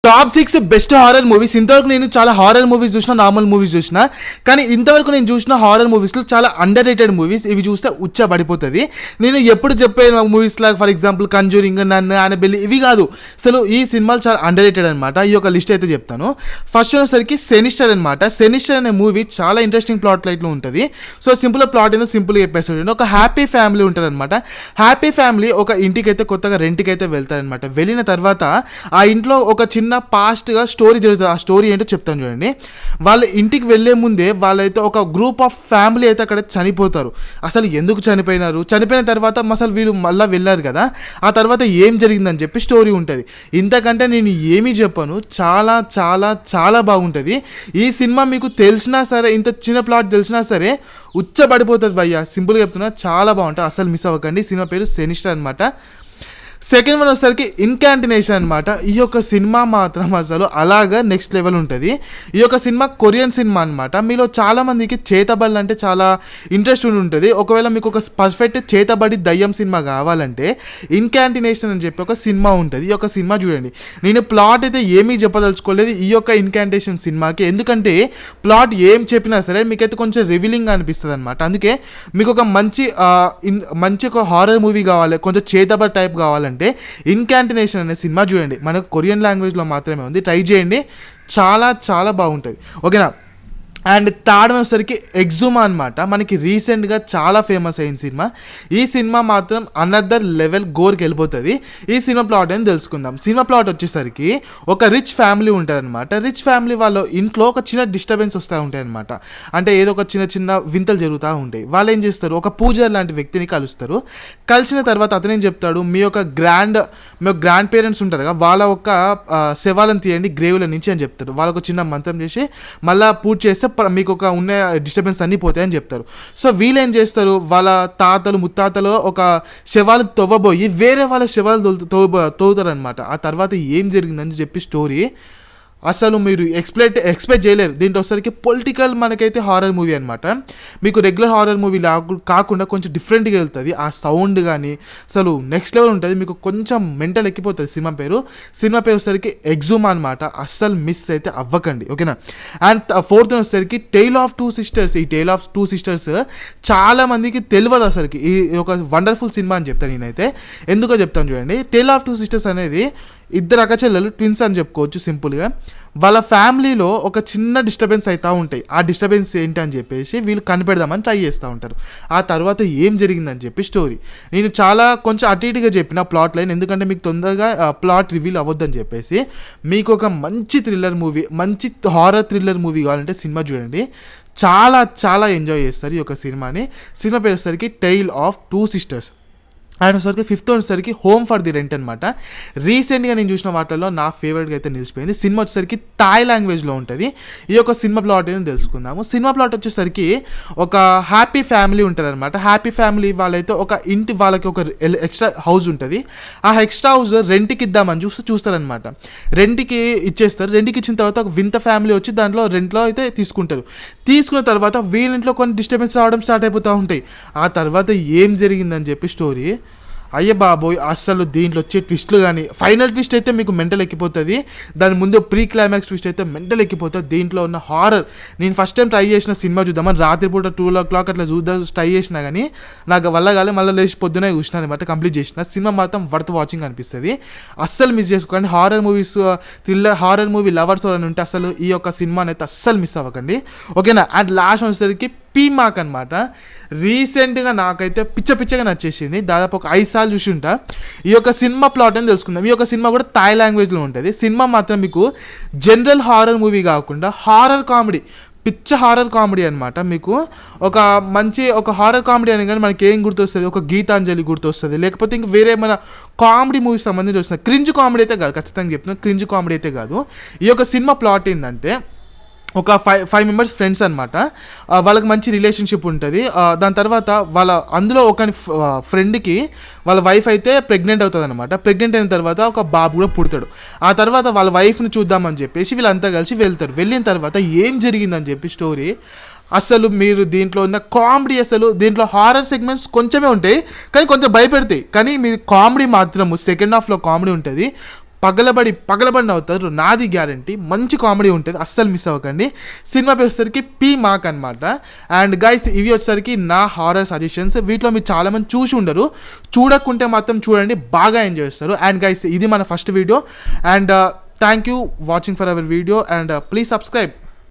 Top 6 best horror movies. ఇంతవరకు నేను చాలా హారర్ మూవీస్ చూసిన, నార్మల్ మూవీస్ చూసిన, కానీ ఇంతవరకు నేను చూసిన హారర్ మూవీస్లో చాలా అండర్ రేటెడ్ మూవీస్. ఇవి చూస్తే పడిపోతుంది. నేను ఎప్పుడు చెప్పే మూవీస్ లాగా ఫర్ ఎగ్జాంపుల్ కంజూరింగ్, నన్ను, ఆనబెల్లి ఇవి కాదు. అసలు ఈ సినిమాలు చాలా అండర్ రేటెడ్ అనమాట. ఈ యొక్క లిస్ట్ అయితే చెప్తాను. ఫస్ట్ వచ్చేసరికి సెనిస్టర్ అనమాట. సెనిస్టర్ అనే మూవీ చాలా ఇంట్రెస్టింగ్ ప్లాట్ లైట్లో ఉంటుంది. సో సింపుల్ ప్లాట్ ఏదో సింపుల్గా చెప్పేస్తాడు. ఒక హ్యాపీ ఫ్యామిలీ ఉంటారనమాట. హ్యాపీ ఫ్యామిలీ ఒక ఇంటికైతే కొత్తగా రెంట్కి అయితే వెళ్తారనమాట. వెళ్ళిన తర్వాత ఆ ఇంట్లో ఒక చిన్న పాస్ట్గా స్టోరీ జరుగుతుంది. ఆ స్టోరీ ఏంటో చెప్తాను చూడండి. వాళ్ళ ఇంటికి వెళ్ళే ముందే వాళ్ళైతే ఒక గ్రూప్ ఆఫ్ ఫ్యామిలీ అయితే అక్కడ చనిపోతారు. అసలు ఎందుకు చనిపోయినారు, చనిపోయిన తర్వాత అసలు వీళ్ళు మళ్ళీ వెళ్ళారు కదా, ఆ తర్వాత ఏం జరిగిందని చెప్పి స్టోరీ ఉంటుంది. ఇంతకంటే నేను ఏమీ చెప్పను. చాలా చాలా చాలా బాగుంటుంది ఈ సినిమా. మీకు తెలిసినా సరే, ఇంత చిన్న ప్లాట్ తెలిసినా సరే పడిపోతుంది భయ్య. సింపుల్గా చెప్తున్నా, చాలా బాగుంటుంది. అసలు మిస్ అవ్వకండి. సినిమా పేరు సెనిస్టర్ అనమాట. సెకండ్ వన్ వచ్చేసరికి ఇన్కాంటినేషన్ అనమాట. ఈ యొక్క సినిమా మాత్రం అసలు అలాగా నెక్స్ట్ లెవెల్ ఉంటుంది. ఈ యొక్క సినిమా కొరియన్ సినిమా అనమాట. మీలో చాలామందికి చేతబడి అంటే చాలా ఇంట్రెస్ట్ ఉంటుంది. ఒకవేళ మీకు ఒక పర్ఫెక్ట్ చేతబడి దయ్యం సినిమా కావాలంటే ఇన్కాంటినేషన్ అని చెప్పి ఒక సినిమా ఉంటుంది. ఈ యొక్క సినిమా చూడండి. నేను ప్లాట్ అయితే ఏమీ చెప్పదలుచుకోలేదు ఈ యొక్క ఇన్కాంటినేషన్ సినిమాకి, ఎందుకంటే ప్లాట్ ఏం చెప్పినా సరే మీకైతే కొంచెం రివీలింగ్ అనిపిస్తుంది అనమాట. అందుకే మీకు ఒక మంచి ఒక హారర్ మూవీ కావాలి, కొంచెం చేతబడి టైప్ కావాలి అంటే ఇన్కాంటినేషన్ అనే సినిమా చూడండి. మనకు కొరియన్ లాంగ్వేజ్లో మాత్రమే ఉంది. ట్రై చేయండి, చాలా చాలా బాగుంటుంది. ఓకేనా. అండ్ థర్డ్ వచ్చేసరికి ఎగ్జుమా అనమాట. మనకి రీసెంట్గా చాలా ఫేమస్ అయిన సినిమా. ఈ సినిమా మాత్రం అనదర్ లెవెల్ గోర్కి వెళ్ళిపోతుంది. ఈ సినిమా ప్లాట్ అని తెలుసుకుందాం. సినిమా ప్లాట్ వచ్చేసరికి ఒక రిచ్ ఫ్యామిలీ ఉంటారనమాట. రిచ్ ఫ్యామిలీ వాళ్ళ ఇంట్లో ఒక చిన్న డిస్టర్బెన్స్ వస్తూ ఉంటాయి అనమాట. అంటే ఏదో ఒక చిన్న చిన్న వింతలు జరుగుతూ ఉంటాయి. వాళ్ళు ఏం చేస్తారు, ఒక పూజారి లాంటి వ్యక్తిని కలుస్తారు. కలిసిన తర్వాత అతను ఏం చెప్తాడు, మీ గ్రాండ్ పేరెంట్స్ ఉంటారు కదా, వాళ్ళ ఒక శవాలను తీయండి గ్రేవ్ల నుంచి అని చెప్తారు. వాళ్ళకు చిన్న మంత్రం చేసి మళ్ళీ పూజ చేస్తే మీకు ఒక ఉన్న డిస్టర్బెన్స్ అన్నీ పోతాయని చెప్తారు. సో వీళ్ళు ఏం చేస్తారు, వాళ్ళ తాతలు ముత్తాతలు ఒక శవాలు తవ్వబోయి వేరే వాళ్ళ శవాలు తవ్వుతారు అనమాట. ఆ తర్వాత ఏం జరిగిందని చెప్పి స్టోరీ అసలు మీరు ఎక్స్పెక్ట్ చేయలేరు. దీంట్లో వచ్చరికి పొలిటికల్ మనకైతే హారర్ మూవీ అనమాట. మీకు రెగ్యులర్ హారర్ మూవీ కాకుండా కొంచెం డిఫరెంట్గా వెళ్తుంది. ఆ సౌండ్ కానీ అసలు నెక్స్ట్ లెవెల్ ఉంటుంది. మీకు కొంచెం మెంటల్ ఎక్కిపోతుంది. సినిమా పేరు వచ్చేసరికి ఎగ్జుమా అనమాట. అస్సలు మిస్ అయితే అవ్వకండి. ఓకేనా. అండ్ ఫోర్త్ వచ్చేసరికి టేల్ ఆఫ్ టూ సిస్టర్స్. ఈ టేల్ ఆఫ్ టూ సిస్టర్స్ చాలా మందికి తెలియదు అసలుకి. ఈ ఒక వండర్ఫుల్ సినిమా అని చెప్తాను నేనైతే. ఎందుకో చెప్తాను చూడండి. టేల్ ఆఫ్ టూ సిస్టర్స్ అనేది ఇద్దరు అక్కచెల్లెలు, ట్విన్స్ అని చెప్పుకోవచ్చు సింపుల్గా. వాళ్ళ ఫ్యామిలీలో ఒక చిన్న డిస్టర్బెన్స్ అవుతూ ఉంటాయి. ఆ డిస్టర్బెన్స్ ఏంటి అని చెప్పేసి వీళ్ళు కనిపెడదామని ట్రై చేస్తూ ఉంటారు. ఆ తర్వాత ఏం జరిగిందని చెప్పి స్టోరీ. నేను చాలా కొంచెం అటు ఇటుగా చెప్పిన ప్లాట్ లైన్, ఎందుకంటే మీకు తొందరగా ప్లాట్ రివీల్ అవ్వద్దని చెప్పేసి. మీకు ఒక మంచి థ్రిల్లర్ మూవీ, మంచి హారర్ థ్రిల్లర్ మూవీ కావాలంటే సినిమా చూడండి. చాలా చాలా ఎంజాయ్ చేస్తారు ఈ యొక్క సినిమాని. సినిమా పేరు వచ్చేసరికి tale of two sisters. And వచ్చేసరికి ఫిఫ్త్ వచ్చేసరికి హోమ్ ఫర్ ది రెంట్ అనమాట. రీసెంట్గా నేను చూసిన వాటిల్లో నా ఫేవరెట్గా అయితే నిలిచిపోయింది. సినిమా వచ్చేసరికి థాయ్ లాంగ్వేజ్లో ఉంటుంది. ఈ యొక్క సినిమా ప్లాట్ ఏదో తెలుసుకుందాము. సినిమా ప్లాట్ వచ్చేసరికి ఒక హ్యాపీ ఫ్యామిలీ ఉంటారనమాట. హ్యాపీ ఫ్యామిలీ వాళ్ళైతే ఒక ఇంటి వాళ్ళకి ఒక ఎక్స్ట్రా హౌస్ ఉంటుంది. ఆ ఎక్స్ట్రా హౌస్ రెంట్కి ఇద్దామని చూస్తారనమాట. రెంట్కి ఇచ్చేస్తారు. రెంట్కి ఇచ్చిన తర్వాత ఒక వింత ఫ్యామిలీ వచ్చి దాంట్లో రెంట్లో అయితే తీసుకుంటారు. తీసుకున్న తర్వాత వీళ్ళింట్లో కొన్ని డిస్టర్బెన్స్ రావడం స్టార్ట్ అయిపోతూ ఉంటాయి. ఆ తర్వాత ఏం జరిగిందని చెప్పి స్టోరీ. అయ్య బాబోయ్, అస్సలు దీంట్లో వచ్చే ట్విస్ట్లు కానీ, ఫైనల్ ట్విస్ట్ అయితే మీకు మెంటల్ ఎక్కిపోతుంది. దాని ముందు ప్రీ క్లైమాక్స్ ట్విస్ట్ అయితే మెంటల్ ఎక్కిపోతుంది. దీంట్లో ఉన్న హారర్, నేను ఫస్ట్ టైం ట్రై చేసిన సినిమా చూద్దామని రాత్రిపూట 2 అట్లా ట్రై చేసినా కానీ నాకు వల్ల కాలే. మళ్ళీ లేచి పొద్దునే చూసినా అనమాట, కంప్లీట్ చేసిన. సినిమా మాత్రం వర్త్ వాచింగ్ అనిపిస్తుంది. అస్సలు మిస్ చేసుకోండి. Horror movies, horror movie lovers అని ఉంటే అసలు ఈ యొక్క సినిమాని అయితే అస్సలు మిస్ అవ్వకండి. ఓకేనా. అండ్ లాస్ట్ వచ్చేసరికి పీమాక్ అనమాట. రీసెంట్గా నాకైతే పిచ్చగా నచ్చేసింది. దాదాపు ఒక 5 సార్లు చూసి ఉంటా. ఈ యొక్క సినిమా ప్లాట్ అని తెలుసుకుందాం. ఈ యొక్క సినిమా కూడా థాయ్ లాంగ్వేజ్లో ఉంటుంది. సినిమా మాత్రం మీకు జనరల్ హారర్ మూవీ కాకుండా హారర్ కామెడీ, హారర్ కామెడీ అనమాట. మీకు ఒక హారర్ కామెడీ అని కానీ మనకి ఏం గుర్తొస్తుంది, ఒక గీతాంజలి గుర్తొస్తుంది, లేకపోతే ఇంక వేరే ఏమైనా కామెడీ మూవీస్ సంబంధించి వస్తుంది. క్రింజ్ కామెడీ అయితే కాదు, ఖచ్చితంగా చెప్తున్నాను, క్రింజ్ కామెడీ అయితే కాదు. ఈ యొక్క సినిమా ప్లాట్ ఏంటంటే ఒక 5 మెంబర్స్ ఫ్రెండ్స్ అనమాట. వాళ్ళకి మంచి రిలేషన్షిప్ ఉంటుంది. దాని తర్వాత అందులో ఒక ఫ్రెండ్కి వాళ్ళ వైఫ్ అయితే ప్రెగ్నెంట్ అవుతుంది అనమాట. ప్రెగ్నెంట్ అయిన తర్వాత ఒక బాబు కూడా పుడతాడు. ఆ తర్వాత వాళ్ళ వైఫ్ని చూద్దామని చెప్పేసి వీళ్ళంతా కలిసి వెళ్తారు. వెళ్ళిన తర్వాత ఏం జరిగిందని చెప్పి స్టోరీ. అసలు మీరు దీంట్లో ఉన్న కామెడీ, అసలు దీంట్లో హారర్ సెగ్మెంట్స్ కొంచెమే ఉంటాయి కానీ కొంచెం భయపెడతాయి. కానీ మీ కామెడీ మాత్రము సెకండ్ హాఫ్లో కామెడీ ఉంటుంది. పగలబడి అవుతారు, నాది గ్యారంటీ. మంచి కామెడీ ఉంటుంది, అస్సలు మిస్ అవ్వకండి. సినిమా పేరు వచ్చేసరికి పీ మార్క్ అనమాట. అండ్ గైస్ ఇవి వచ్చేసరికి నా హారర్ సజెషన్స్. వీటిలో మీరు చాలామంది చూసి ఉండరు, చూడకుంటే మాత్రం చూడండి, బాగా ఎంజాయ్ చేస్తారు. అండ్ గైస్ ఇది మన first video. And thank you watching for hour video and please subscribe.